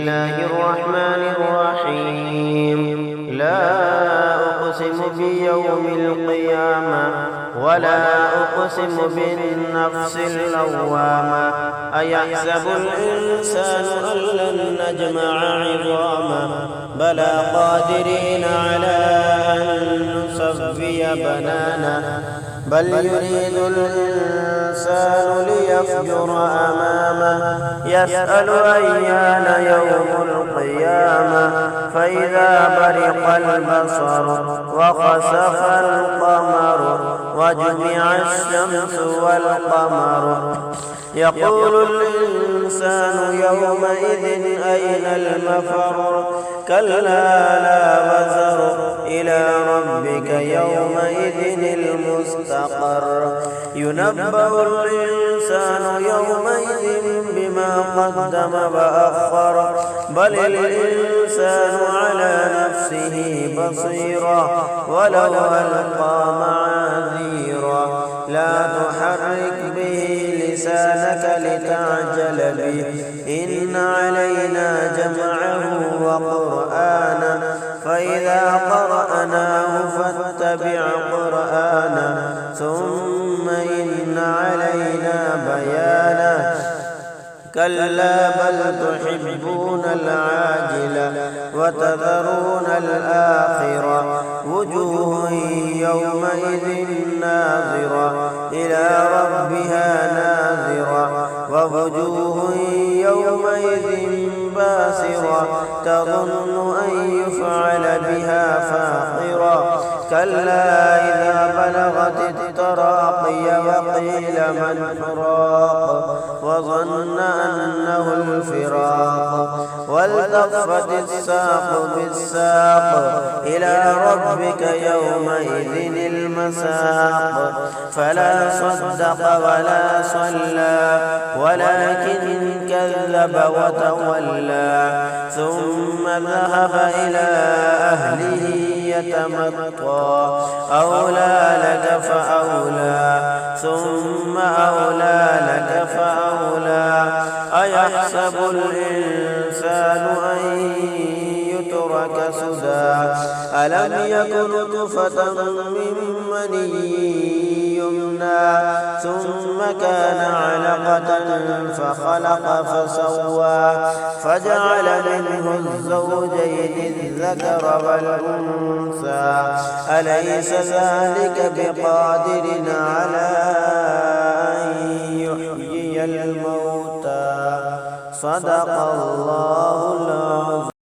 الله الرحمن الرحيم لا أقسم بيوم القيامة ولا أقسم بالنفس اللوامة أيحسب الإنسان أن لن نجمع عظامه بلى قادرين على أن نسوي بنانه بل يريد الإنسان ليفجر أمامه يسأل أيان يوم القيامة فإذا برق البصر وخسف القمر وجمع الشمس والقمر يقول الإنسان يومئذ أين المفر كلا لا وزر إلى ربك يومئذ المستقر ينبأ الإنسان يومئذ بما قدم وأخر بل الإنسان على نفسه بصيرا ولو ألقى معاذيرا لا تحرك به لسانك لتعجل به إن علينا جمعه وقرآنه فإذا قرأناه فاتبع قرآنه ثم إن علينا بيانه كلا بل تحبون العاجلة وتذرون الآخرة وجوه يومئذ ناظرة إلى ربها ناظرة ووجوه يومئذ باسرة تظن أن يفعل بها فاقرة كلا إذا بلغت التراقي وقيل من راق وظن أنه الفراق والتفت الساق بالساق إلى ربك يومئذ المساق فلا صدق ولا صلى ولكن كذب وتولى ثم ذهب إلى أهله يتمطى أولى لك فأولى ثم أولى لك فأولى أيحسب الإنسان أن يترك سدى ألم يكن نطفة من مني يمنى ثم كان علقة فخلق فسوى فجعل منه الزوجين الذكر والأنثى أليس ذلك بقادر على أن يحيي الموتى صدق الله